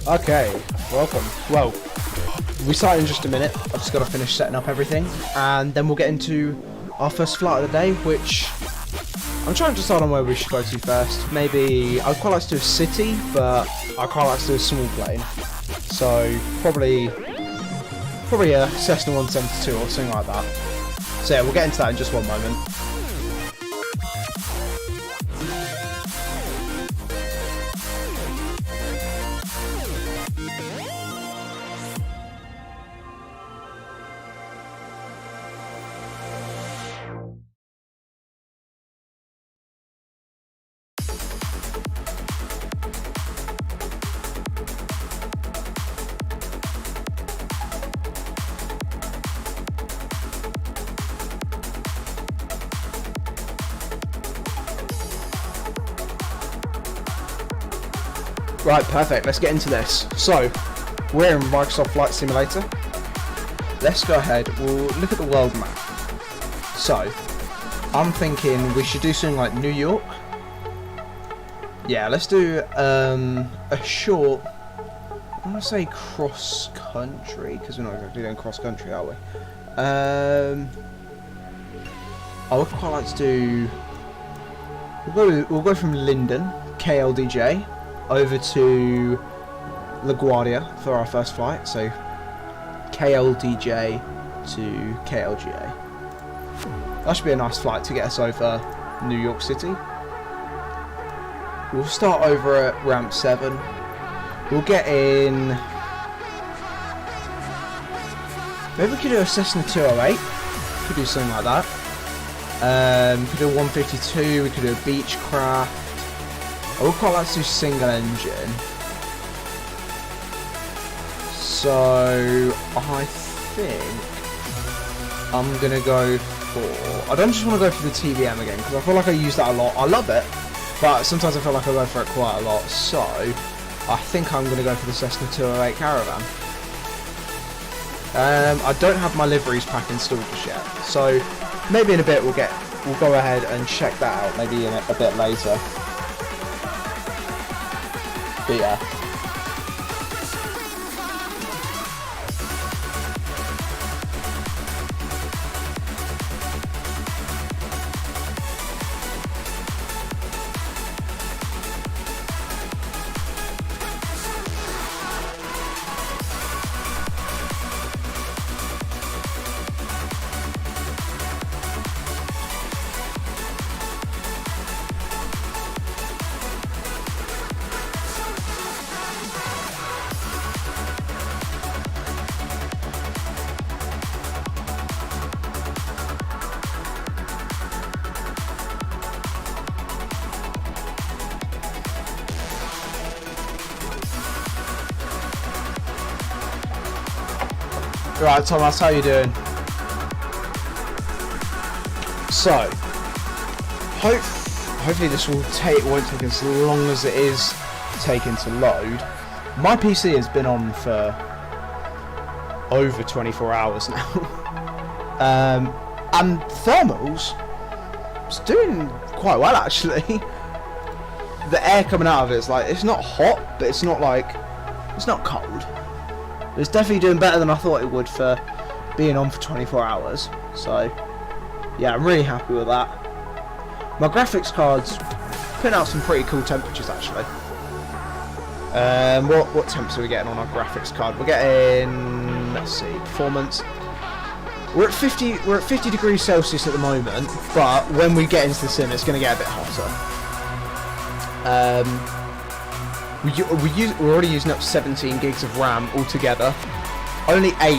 Okay, welcome. Well, we start in just a minute. I've just got to finish setting up everything, and then we'll get into our first flight of the day, which I'm trying to decide on where we should go to first. Maybe I'd quite like to do a city, but I quite like to do a small plane. So probably a Cessna 172 or something like that. So yeah, we'll get into that in just one moment. Right, perfect. Let's get into this. So, we're in Microsoft Flight Simulator. Let's go ahead. We'll look at the world map. So, I'm thinking we should do something like New York. Yeah, let's do a short, I want to say cross country, because we're not exactly doing cross country, are we? I would quite like to do. We'll go from Linden, KLDJ, over to LaGuardia for our first flight. So KLDJ to KLGA. That should be a nice flight to get us over New York City. We'll start over at ramp 7. We'll get in. Maybe we could do a Cessna 208. Could do something like that. Could do a 152. We could do a Beechcraft. I would quite like to do single engine. So I think I'm gonna go for. I don't just want to go for the TVM again because I feel like I use that a lot. I love it, but sometimes I feel like I go for it quite a lot. So I think I'm gonna go for the Cessna 208 Caravan. I don't have my liveries pack installed just yet, so maybe in a bit we'll go ahead and check that out. Maybe in a bit later. But yeah. Right, Thomas, how you doing? So, hopefully this won't take as long as it is taking to load. My PC has been on for over 24 hours now. And thermals, it's doing quite well actually. The air coming out of it is like, it's not hot, but it's not cold. It's definitely doing better than I thought it would for being on for 24 hours. So, yeah, I'm really happy with that. My graphics card's putting out some pretty cool temperatures, actually. What temps are we getting on our graphics card? We're getting, let's see, performance. We're at 50 degrees Celsius at the moment, but when we get into the sim, it's going to get a bit hotter. We're already using up 17 gigs of RAM altogether. Only 8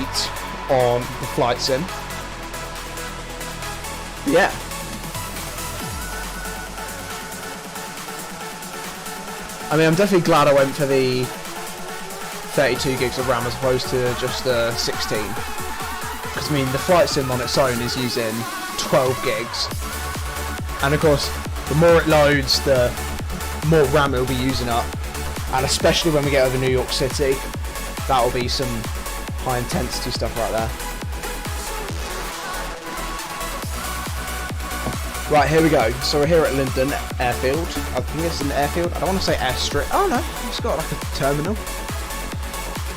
on the flight sim. Yeah. I mean, I'm definitely glad I went for the 32 gigs of RAM as opposed to just the 16. Because, I mean, the flight sim on its own is using 12 gigs. And, of course, the more it loads, the more RAM it'll be using up. And especially when we get over New York City, that'll be some high intensity stuff right there. Right, here we go. So we're here at Linden Airfield. I think it's an airfield. I don't want to say airstrip. Oh no, it's got like a terminal.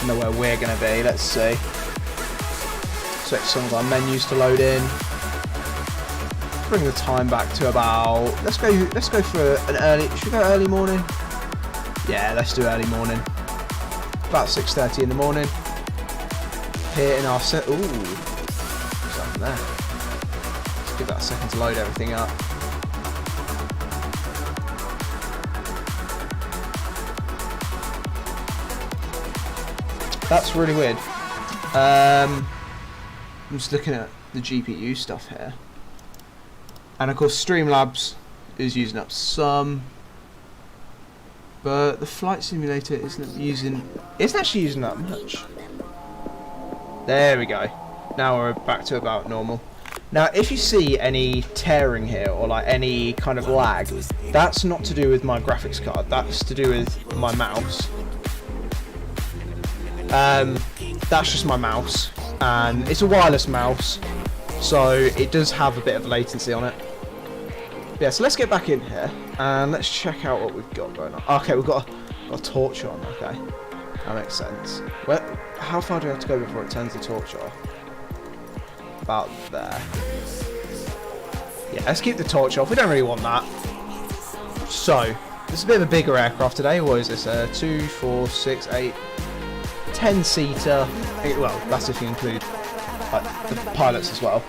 I know where we're going to be. Let's see. Switch some of our menus to load in. Bring the time back to about. Let's go for an early. Should we go early morning? Yeah, let's do early morning. About 6:30 in the morning. Here in our set. Ooh, something there. Let's give that a second to load everything up. That's really weird. I'm just looking at the GPU stuff here, and of course Streamlabs is using up some, but the flight simulator isn't actually using that much. There we go. Now we're back to about normal. Now, if you see any tearing here or like any kind of lag, that's not to do with my graphics card. That's to do with my mouse. That's just my mouse, and it's a wireless mouse, so it does have a bit of latency on it. Yeah, so let's get back in here and let's check out what we've got going on. Okay, we've got a torch on. Okay, that makes sense. How far do we have to go before it turns the torch off? About there. Yeah, let's keep the torch off. We don't really want that. So, this is a bit of a bigger aircraft today. What is this? 2, 4, 6, 8, 10-seater. Well, that's if you include like, the pilots as well.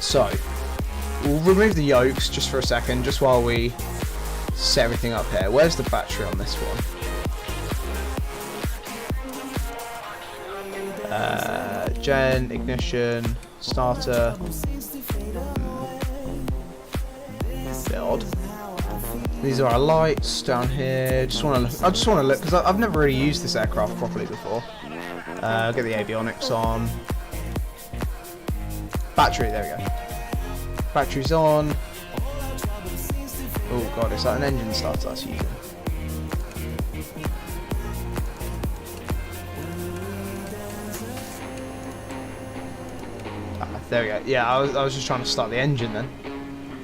So, we'll remove the yokes just for a second, just while we set everything up here. Where's the battery on this one? Gen, ignition, starter. Bit odd. These are our lights down here. I just want to look because I've never really used this aircraft properly before. Get the avionics on. Battery, there we go. Battery's on. Oh god, is that an engine starter that's using? There we go. Yeah, I was just trying to start the engine then.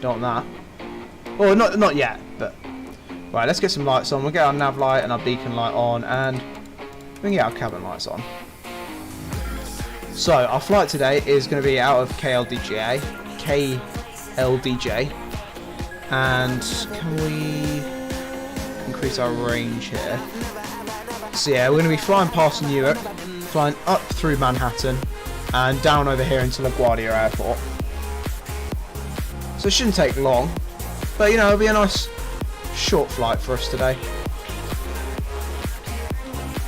Don't want that. Well, not yet, but right. Let's get some lights on. We'll get our nav light and our beacon light on, and we can get our cabin lights on. So our flight today is going to be out of KLDJ, and can we increase our range here? So yeah, we're going to be flying past Newark, flying up through Manhattan, and down over here into LaGuardia Airport. So it shouldn't take long, but you know, it'll be a nice short flight for us today.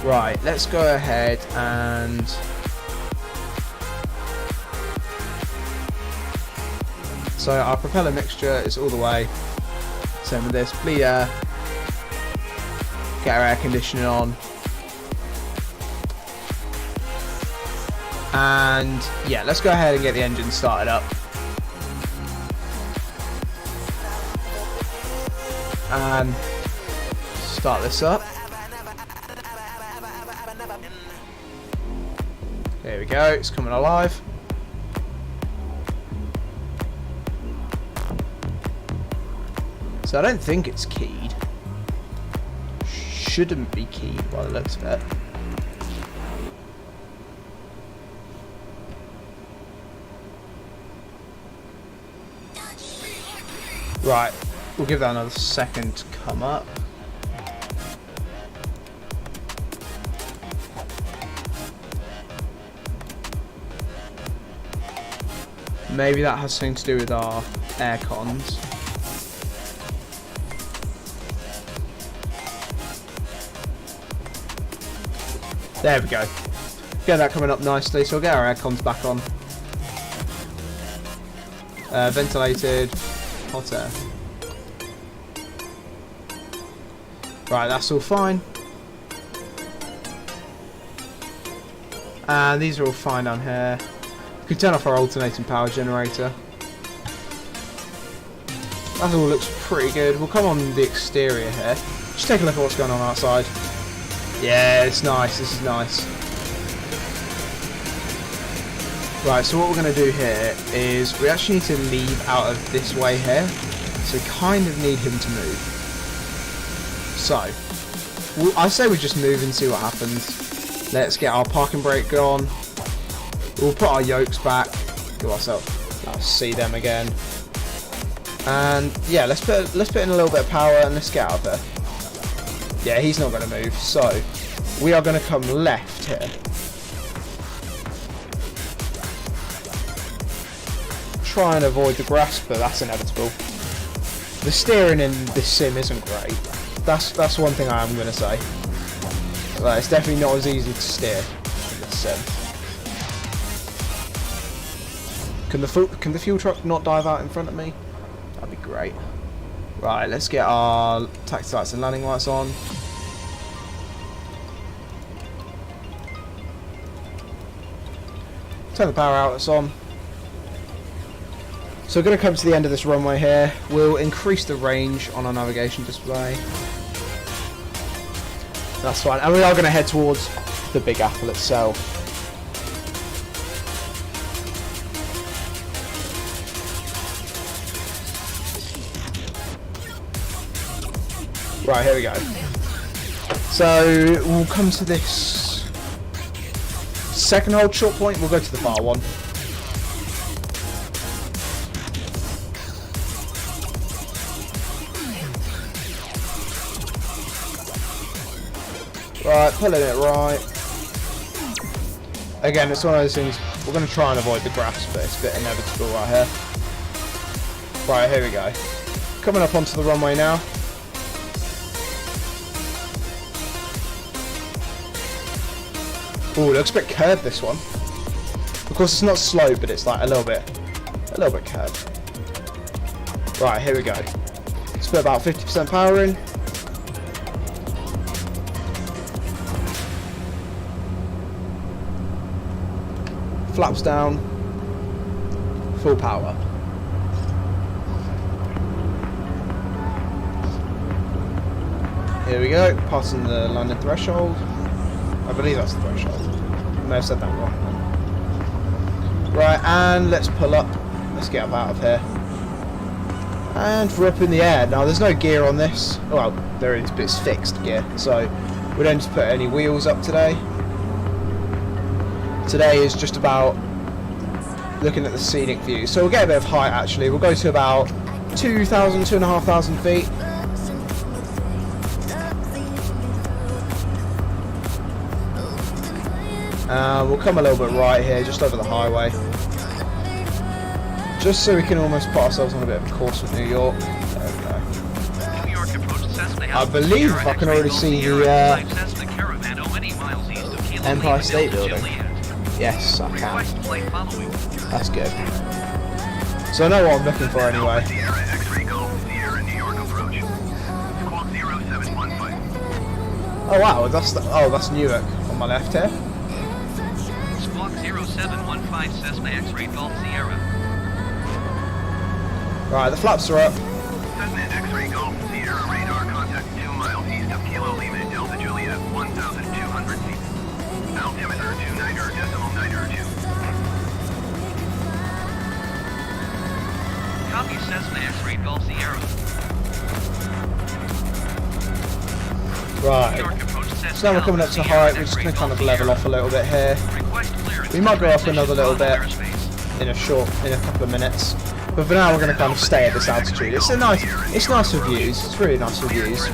Right, let's go ahead and so our propeller mixture is all the way. Same with this. Bleed air. Get our air conditioning on. And yeah, let's go ahead and get the engine started up. And start this up. There we go, it's coming alive. So I don't think it's keyed. Shouldn't be keyed by the looks of it. Right, we'll give that another second to come up. Maybe that has something to do with our air cons. There we go. Get that coming up nicely, so we'll get our air cons back on. Ventilated. Hot air. Right, that's all fine. And these are all fine down here. We can turn off our alternating power generator. That all looks pretty good. We'll come on the exterior here. Just take a look at what's going on outside. Yeah, it's nice. This is nice. Right, so what we're going to do here is we actually need to leave out of this way here. So we kind of need him to move. So, I say we just move and see what happens. Let's get our parking brake on. We'll put our yokes back. Give ourselves. Let's see them again. And yeah, let's put in a little bit of power and let's get out of there. Yeah, he's not going to move. So we are going to come left here. Try and avoid the grass, but that's inevitable. The steering in this sim isn't great. That's one thing I am going to say. Like, it's definitely not as easy to steer in this sim. Can the fuel truck not dive out in front of me? That'd be great. Right, let's get our taxi lights and landing lights on. Turn the power outlets on. So we're going to come to the end of this runway here. We'll increase the range on our navigation display. That's fine. And we are going to head towards the Big Apple itself. Right, here we go. So we'll come to this second hold short point. We'll go to the far one. Right, pulling it right. Again, it's one of those things, we're going to try and avoid the grass, but it's a bit inevitable right here. Right, here we go. Coming up onto the runway now. Ooh, looks a bit curved, this one. Of course, it's not slow, but it's like a little bit curved. Right, here we go. Let's put about 50% power in. Flaps down, full power. Here we go, passing the landing threshold. I believe that's the threshold. I may have said that wrong. Right, and let's pull up. Let's get up out of here. And we're up in the air. Now, there's no gear on this. Well, there is, but it's fixed gear. So, we don't need to put any wheels up today. Today is just about looking at the scenic view. So we'll get a bit of height actually. We'll go to about 2,000, 2,500 feet. We'll come a little bit right here, just over the highway. Just so we can almost put ourselves on a bit of a course with New York. There we go. I believe I can already see the Empire State Building. Yes, I can. That's good. So I know what I'm looking for anyway. Oh wow, that's Newark on my left here. Squawk 0715 Cessna X-Ray Golf Sierra. Right, the flaps are up. Cessna X-Ray Golf Sierra radar contact 2 miles east of Kilo Lima Delta Juliet 1,200 feet. Altimeter 29.902. Copy Cessna X-Ray Golf Sierra. Right. So now we're coming up to height, we're just going to kind of level off a little bit here. We might go up another little bit in a couple of minutes. But for now we're going to kind of stay at this altitude. It's nice for views, it's really nice for views.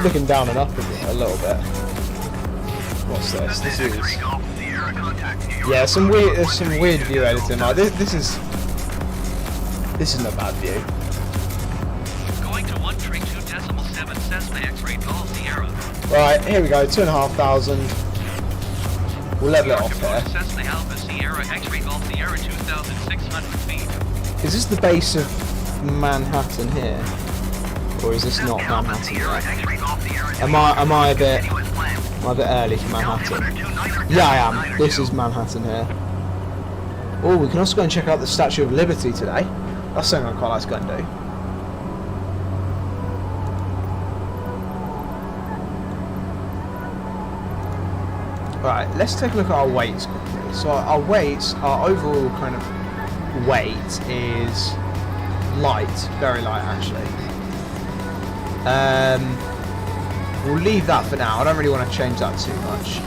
Looking down and up a little bit. What's this? This is... Yeah, there's some weird view editing. Like this is not a bad view. Going to 132.7 Cessna X-Ray Golf Sierra. Right, here we go, 2,500. We'll level it off here. Cessna Alpha Sierra X-Ray Golf Sierra 2,600 feet. Is this the base of Manhattan here? Or is this not Manhattan yet? Am I a bit early for Manhattan? Yeah, I am. This is Manhattan here. Oh, we can also go and check out the Statue of Liberty today. That's something I'd quite like to go and do. Right, let's take a look at our weights quickly. So our weights, our overall kind of weight is light, very light actually. We'll leave that for now. I don't really want to change that too much.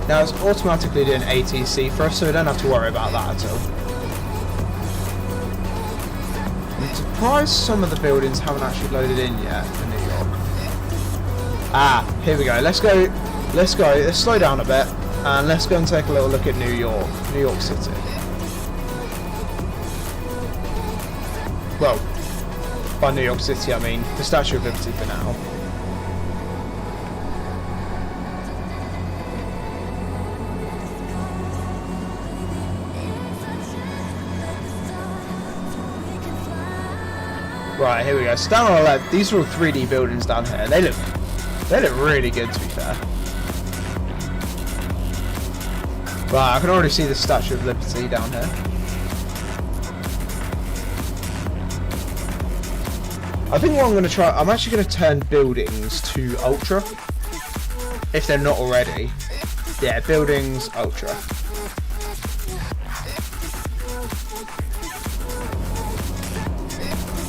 Now it's automatically doing ATC for us, so we don't have to worry about that at all. I'm surprised some of the buildings haven't actually loaded in yet for New York. Ah, here we go. Let's go. Let's slow down a bit and let's go and take a little look at New York City. Well, by New York City I mean the Statue of Liberty for now. Right, here we go. So down on the left, these are all 3D buildings down here. They look really good, to be fair. Right, I can already see the Statue of Liberty down here. I think what I'm going to try, I'm actually going to turn buildings to Ultra, if they're not already. Yeah, buildings, Ultra.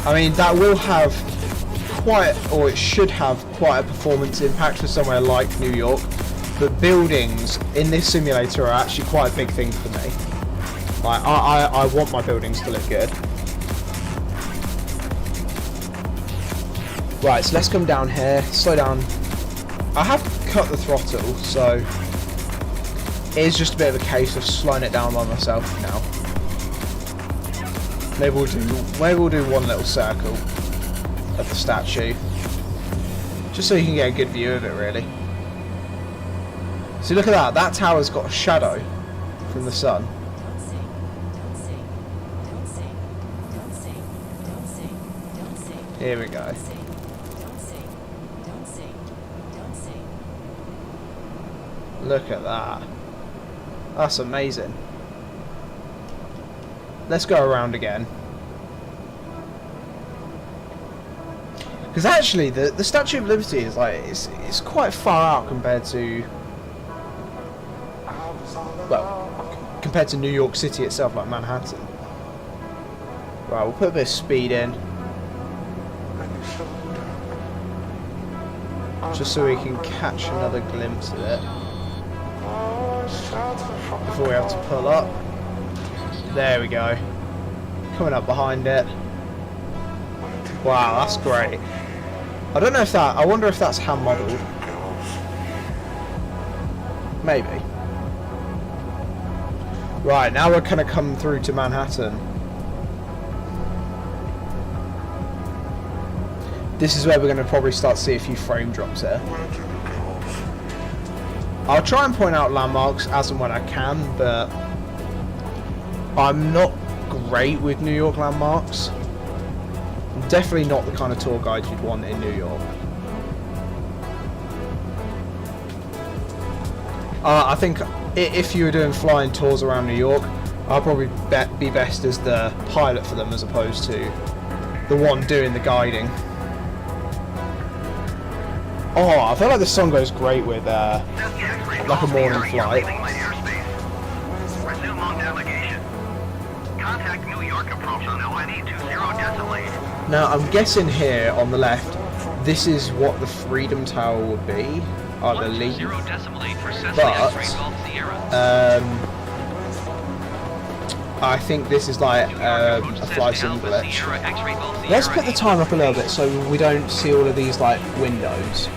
I mean, that will have quite, or it should have quite a performance impact for somewhere like New York, but buildings in this simulator are actually quite a big thing for me. Like, I want my buildings to look good. Right, so let's come down here, slow down. I have cut the throttle, so it is just a bit of a case of slowing it down by myself now. Maybe we'll do one little circle of the statue, just so you can get a good view of it, really. See, look at that. That tower's got a shadow from the sun. Here we go. Look at that. That's amazing. Let's go around again. Because actually, the Statue of Liberty is like it's quite far out compared to, well, compared to New York City itself, like Manhattan. Right, we'll put a bit of speed in, just so we can catch another glimpse of it before we have to pull up. There we go. Coming up behind it. Wow, that's great. I don't know if that, I wonder if that's hand modelled. Maybe. Right, now we're kind of come through to Manhattan. This is where we're going to probably start to see a few frame drops here. I'll try and point out landmarks as and when I can, but I'm not great with New York landmarks. I'm definitely not the kind of tour guide you'd want in New York. I think if you were doing flying tours around New York, I'll probably be best as the pilot for them as opposed to the one doing the guiding. Oh, I feel like this song goes great with like a morning flight. Resume on navigation. Contact New York approach on LNE 20 Now, I'm guessing here on the left, this is what the Freedom Tower would be, I believe. 120.8 for Cessna But X-ray Golf Sierra. I think this is like a fly sim glitch. Let's put the time up a little bit so we don't see all of these like windows.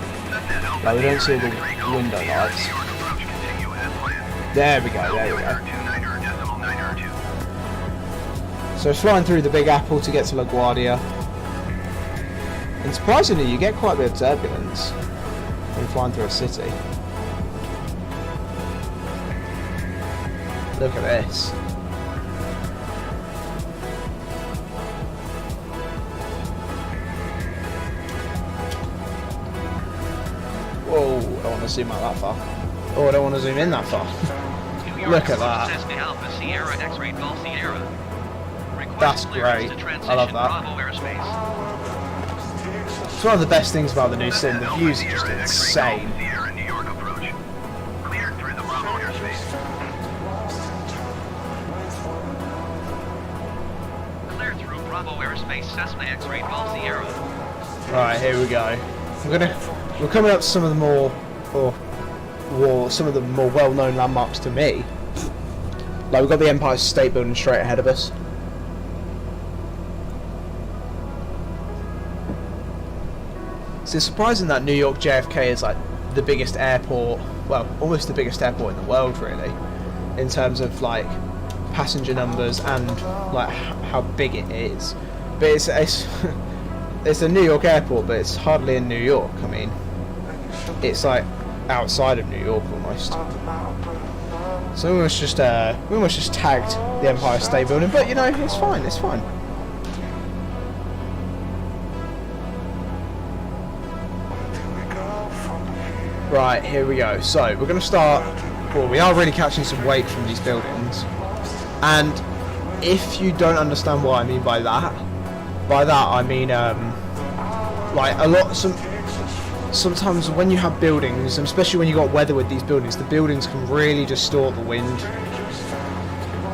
Like we don't see all the window lights. There we go, there we go. So flying through the Big Apple to get to LaGuardia. And surprisingly, you get quite a bit of turbulence when flying through a city. Look at this. Whoa, I don't want to zoom out that far. Oh, I don't want to zoom in that far. Look at that. That's great. I love that. It's one of the best things about the new sim. The views are just insane. Bravo Aerospace Cessna X-Ray Golf Sierra. Right, here we go. We're coming up to some of the more, some of the more well-known landmarks to me. Like, we've got the Empire State Building straight ahead of us. So it's surprising that New York JFK is like the biggest airport, well, almost the biggest airport in the world, really, in terms of like passenger numbers and like how big it is. But it's it's a New York airport, but it's hardly in New York. I mean, it's like outside of New York almost. So we almost just tagged the Empire State Building, but you know, it's fine. It's fine. Right, here we go. So we're going to start. Well, we are really catching some weight from these buildings, and if you don't understand what I mean by that I mean like sometimes when you have buildings, and especially when you got weather with these buildings, the buildings can really distort the wind,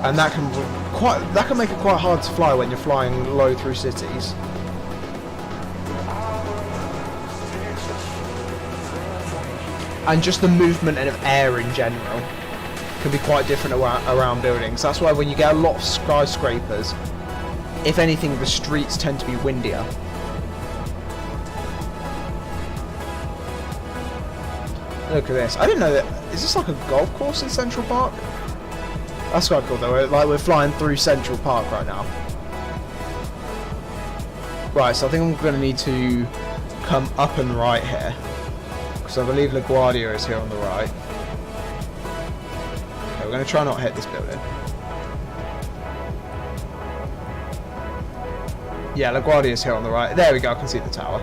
and that can make it quite hard to fly when you're flying low through cities. And just the movement of air in general can be quite different around buildings. That's why when you get a lot of skyscrapers, if anything, the streets tend to be windier. Look at this. I didn't know that. Is this like a golf course in Central Park? That's quite cool though. We're flying through Central Park right now. Right, so I think I'm going to need to come up and right here, because I believe LaGuardia is here on the right. Okay, we're going to try not to hit this building. Yeah, LaGuardia is here on the right. There we go, I can see the tower.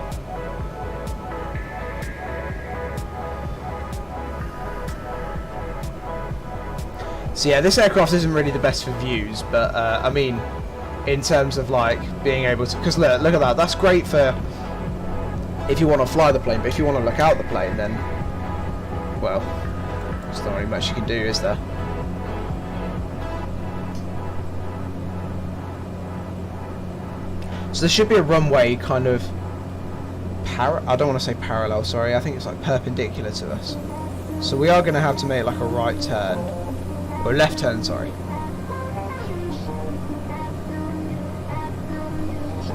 So yeah, this aircraft isn't really the best for views, but I mean, in terms of like being able to, because look at that, that's great for if you want to fly the plane, but if you want to look out the plane, then, well, there's not really much you can do, is there? So there should be a runway kind of I don't want to say parallel, sorry, I think it's like perpendicular to us. So we are going to have to make like a right turn, or left turn, sorry.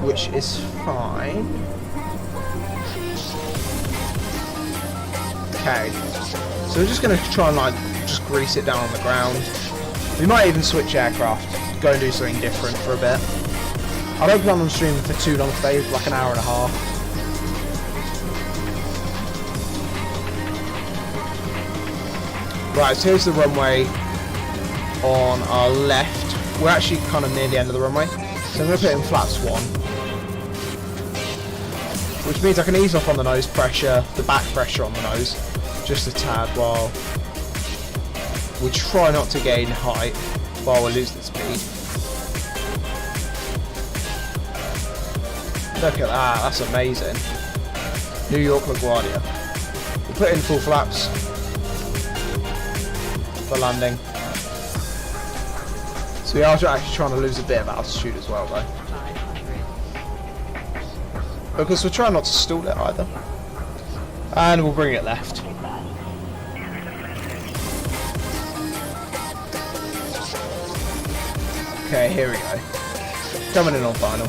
Which is fine. Okay, so we're just going to try and like just grease it down on the ground. We might even switch aircraft, go and do something different for a bit. I don't plan on streaming for too long today, like an hour and a half. Right, so here's the runway on our left. We're actually kind of near the end of the runway, so I'm going to put in flaps 1. Which means I can ease off on the nose pressure, the back pressure on the nose, just a tad, while we try not to gain height while we lose the speed. Look at that, that's amazing. New York LaGuardia. We'll put in full flaps for landing. So we are actually trying to lose a bit of altitude as well though. Because we're trying not to stall it either. And we'll bring it left. Okay, here we go. Coming in on final.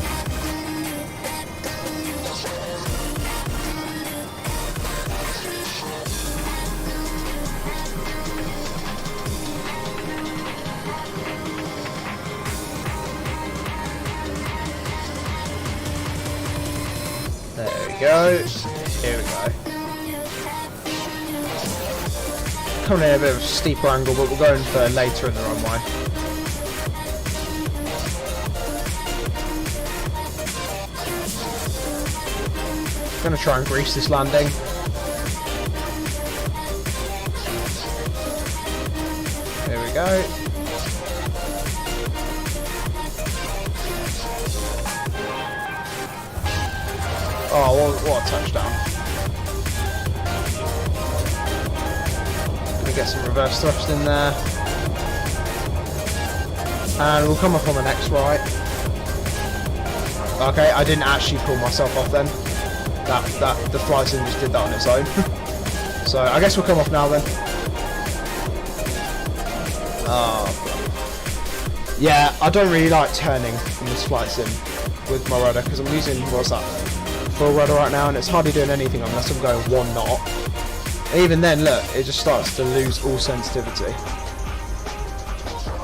Go. Here we go. Coming in a bit of a steeper angle, but we're going for later in the runway. Gonna try and grease this landing. Here we go. Oh, what a touchdown. Gonna get some reverse thrust in there. And we'll come up on the next right. Okay, I didn't actually pull myself off then. The flight sim just did that on its own. So I guess we'll come off now then. Oh. Yeah, I don't really like turning in this flight sim with my rudder because I'm using, what's that, full rudder right now, and it's hardly doing anything unless I'm going 1 knot. Even then, look, it just starts to lose all sensitivity.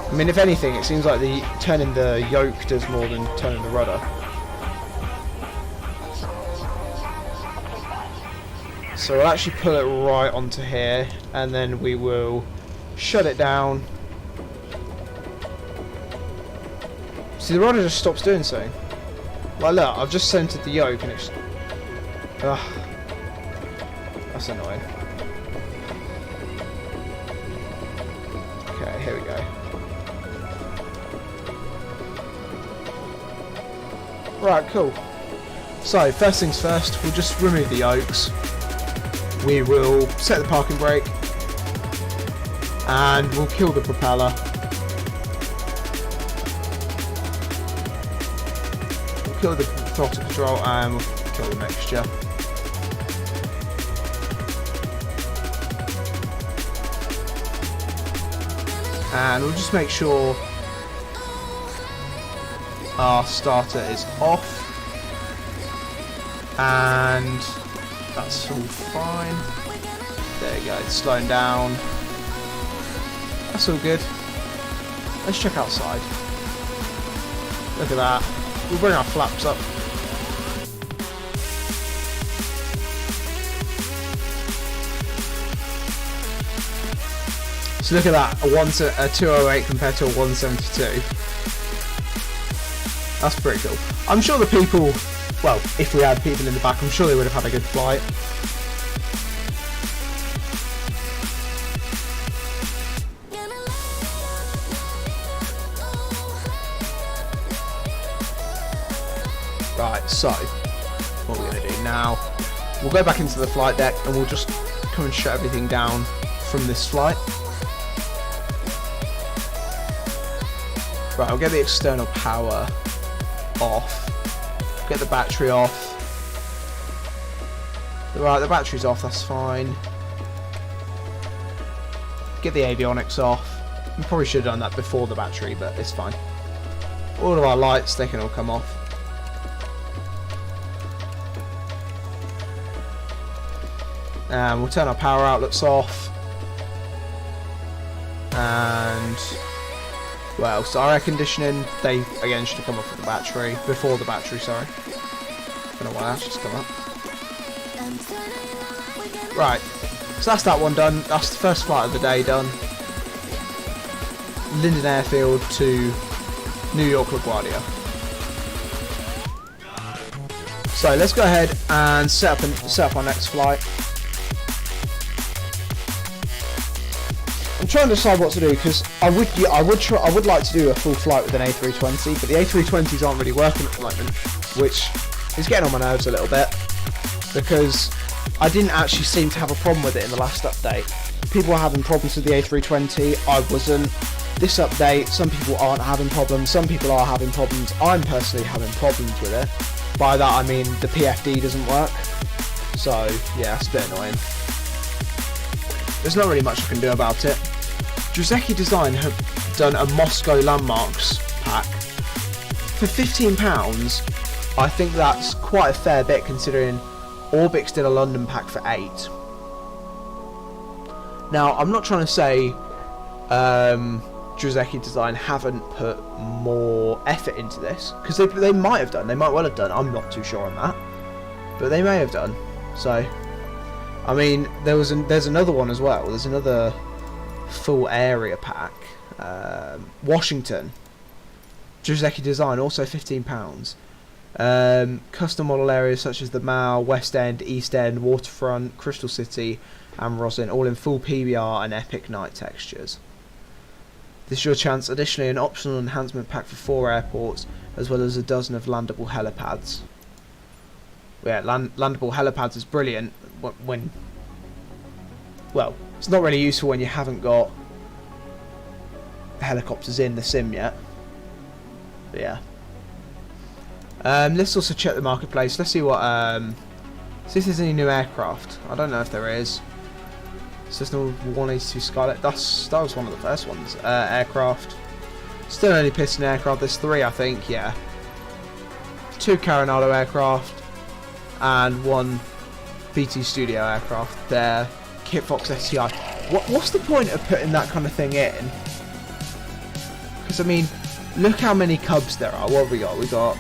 I mean, if anything, it seems like the turning the yoke does more than turning the rudder. So we'll actually pull it right onto here, and then we will shut it down. See, the rudder just stops doing so. Like, look, I've just centered the yoke, and it's... Ugh. That's annoying. Okay, here we go. Right, cool. So, first things first, we'll just remove the yokes. We will set the parking brake. And we'll kill the propeller. We'll kill the throttle control and we'll kill the mixture. And we'll just make sure our starter is off, and that's all fine. There you go, it's slowing down. That's all good. Let's check outside. Look at that. We'll bring our flaps up. So look at that, a 208 compared to a 172. That's pretty cool. I'm sure the people, well, if we had people in the back, I'm sure they would have had a good flight. Right, so, what we're going to do now, we'll go back into the flight deck and we'll just come and shut everything down from this flight. Right, I'll get the external power off, get the battery off. Right, the battery's off, that's fine. Get the avionics off. We probably should have done that before the battery, but it's fine. All of our lights, they can all come off. And we'll turn our power outlets off. And... well, so our air conditioning, they again should have come off with the battery, before the battery, sorry. Don't know why that's just come up. Right, so that's that one done. That's the first flight of the day done. Linden Airfield to New York LaGuardia. So let's go ahead and set up our next flight. I'm trying to decide what to do because I would like to do a full flight with an A320, but the A320s aren't really working at the moment, which is getting on my nerves a little bit because I didn't actually seem to have a problem with it in the last update. People were having problems with the A320, I wasn't. This update, some people aren't having problems, some people are having problems. I'm personally having problems with it. By that I mean the PFD doesn't work. So yeah, it's a bit annoying. There's not really much I can do about it. Drozdecki Design have done a Moscow Landmarks pack. For £15, I think that's quite a fair bit considering Orbix did a London pack for £8. Now, I'm not trying to say Drozdecki Design haven't put more effort into this, because they might have done, they might well have done, I'm not too sure on that, but they may have done. So, I mean, there's another one as well, there's another full area pack, Washington, Drozdecki Design, also £15. Custom model areas such as the Mall, West End, East End, Waterfront, Crystal City and Roslyn, all in full PBR and epic night textures. This is your chance. Additionally, an optional enhancement pack for 4 airports, as well as a dozen of landable helipads. Yeah, landable helipads is brilliant when... well, it's not really useful when you haven't got helicopters in the sim yet. But yeah. Let's also check the marketplace. Let's see what see if there's any new aircraft. I don't know if there is. Cessna 182 Scarlet. That was one of the first ones. Aircraft. Still only piston aircraft. There's 3, I think. Yeah. 2 Coronado aircraft and 1 BT Studio aircraft. There. Kit Fox STI. What's the point of putting that kind of thing in? Because I mean, look how many Cubs there are. What have we got? We got.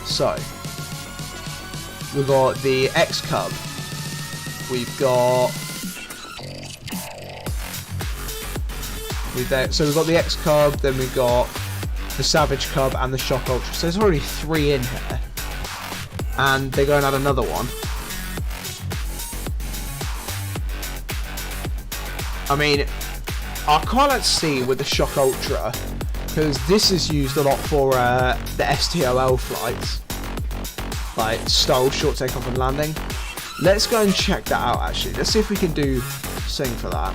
So we've got the X Cub. We've got. So we've got the X Cub. Then we've got the Savage Cub and the Shock Ultra. So there's already 3 in here, and they're going to add another one. I mean, I quite like to see with the Shock Ultra, because this is used a lot for the STOL flights, like STOL, short takeoff and landing. Let's go and check that out actually. Let's see if we can do something for that.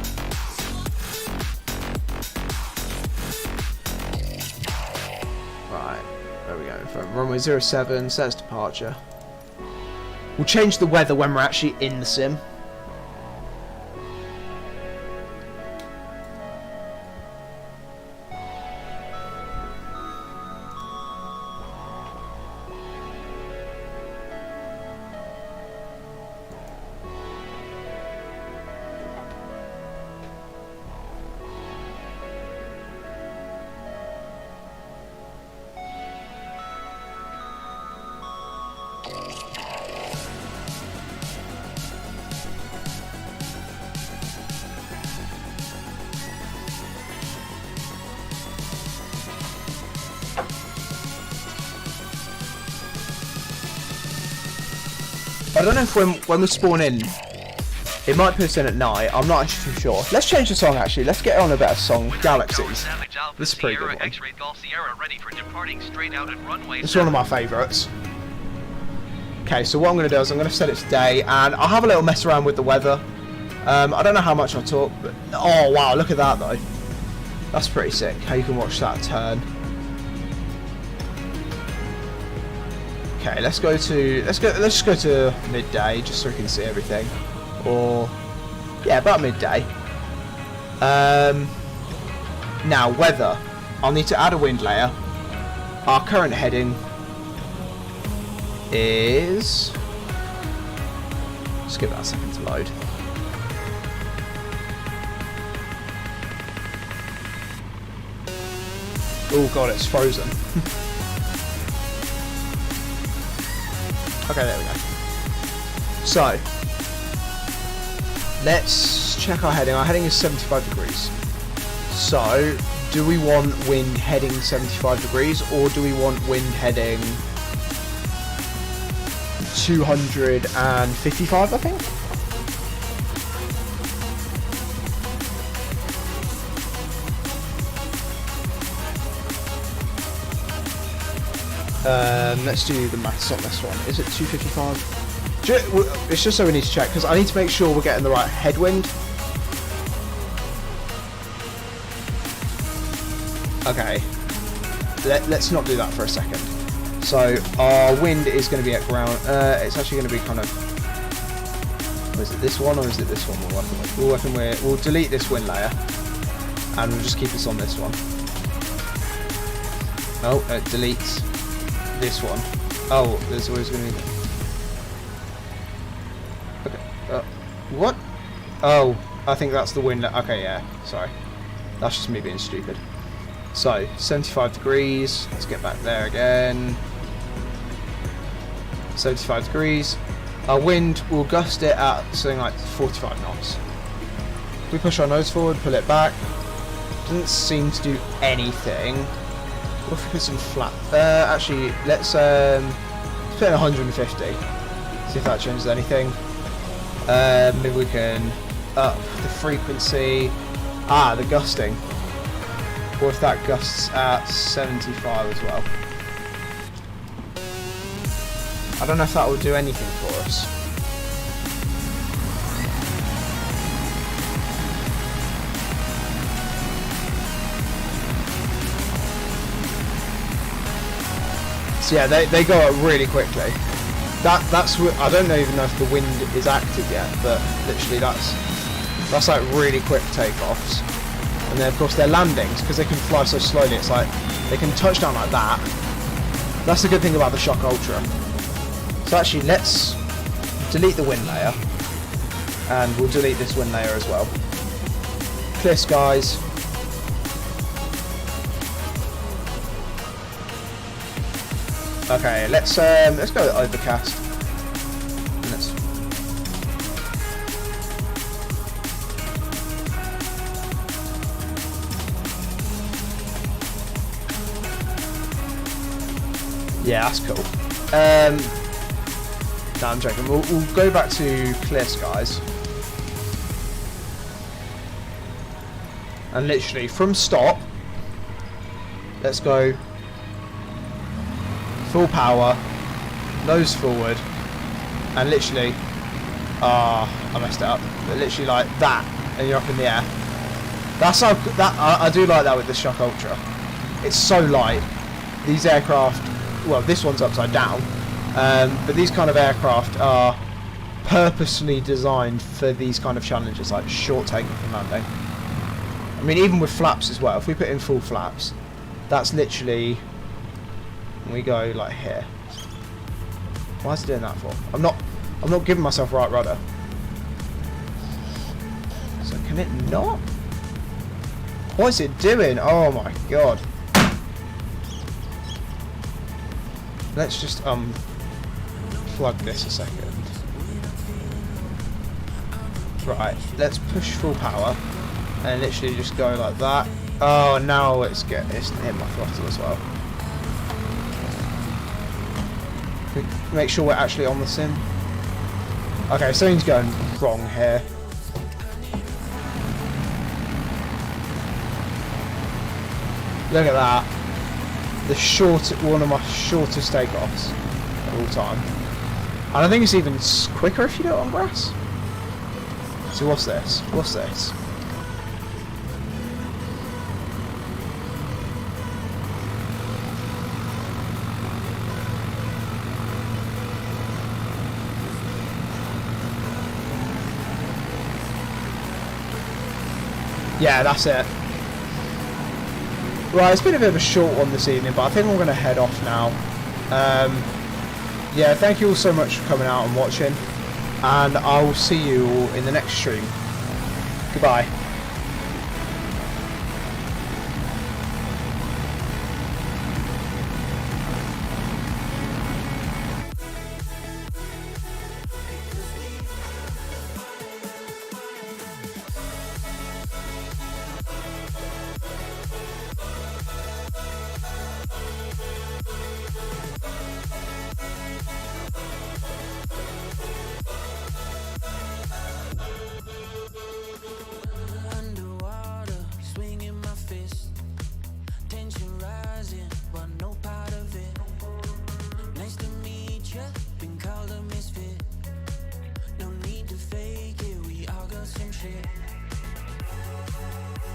Right, there we go. From runway 07, set as departure. We'll change the weather when we're actually in the sim. I don't know if when we spawn in, it might put us in at night. I'm not actually too sure. Let's change the song actually. Let's get on a better song. Galaxies. This is a pretty good one. X-ray Golf Sierra ready for departing straight out at runway. It's one of my favourites. Okay, so what I'm going to do is I'm going to set it to day, and I'll have a little mess around with the weather. I don't know how much I'll talk, but oh wow, look at that though. That's pretty sick. How you can watch that turn. Okay, let's just go to midday just so we can see everything. Or yeah, about midday. Now weather. I'll need to add a wind layer. Our current heading is, just give that a second to load. Oh god, it's frozen. Okay, there we go. So, let's check our heading. Our heading is 75 degrees. So, do we want wind heading 75 degrees, or do we want wind heading 255, I think? Let's do the maths on this one. Is it 255? It's just so we need to check, because I need to make sure we're getting the right headwind. Okay. Let's not do that for a second. So, our wind is going to be at ground. It's actually going to be kind of... is it this one, or is it this one we're working with? We're working with... We'll delete this wind layer, and we'll just keep us on this one. Oh, it deletes this one. Oh, there's always going to be... Okay. What? Oh, I think that's the wind. Okay, yeah. Sorry. That's just me being stupid. So, 75 degrees. Let's get back there again. 75 degrees. Our wind will gust it at something like 45 knots. We push our nose forward, pull it back. Doesn't seem to do anything. What if we put some flat? Actually, let's put in 150. See if that changes anything. Maybe we can up the frequency. Ah, the gusting. What if that gusts at 75 as well? I don't know if that will do anything for us. So yeah, they go up really quickly. That's I don't even know if the wind is active yet, but literally that's like really quick takeoffs. And then of course their landings, because they can fly so slowly, it's like they can touch down like that. That's the good thing about the Shock Ultra. So actually, let's delete the wind layer, and we'll delete this wind layer as well. Clear skies. Okay, let's go with overcast. Let's yeah, that's cool. No, I'm joking. We'll go back to clear skies. And literally, from stop, let's go full power, nose forward, and literally, I messed it up. But literally like that, and you're up in the air. That's how, I do like that with the Shock Ultra. It's so light. These aircraft, well, this one's upside down, but these kind of aircraft are purposely designed for these kind of challenges, like short takeoff and landing. I mean, even with flaps as well. If we put in full flaps, that's literally, we go like here. Why is it doing that for? I'm not giving myself right rudder. So can it not? What is it doing? Oh my god. Let's just plug this a second. Right, let's push full power and literally just go like that. Oh, now it's hit my throttle as well. Make sure we're actually on the sim. Okay, something's going wrong here. Look at that. One of my shortest takeoffs of all time. And I think it's even quicker if you do it on grass. So what's this? What's this? Yeah, that's it. Right, it's been a bit of a short one this evening, but I think I'm going to head off now. Yeah, thank you all so much for coming out and watching, and I will see you all in the next stream. Goodbye.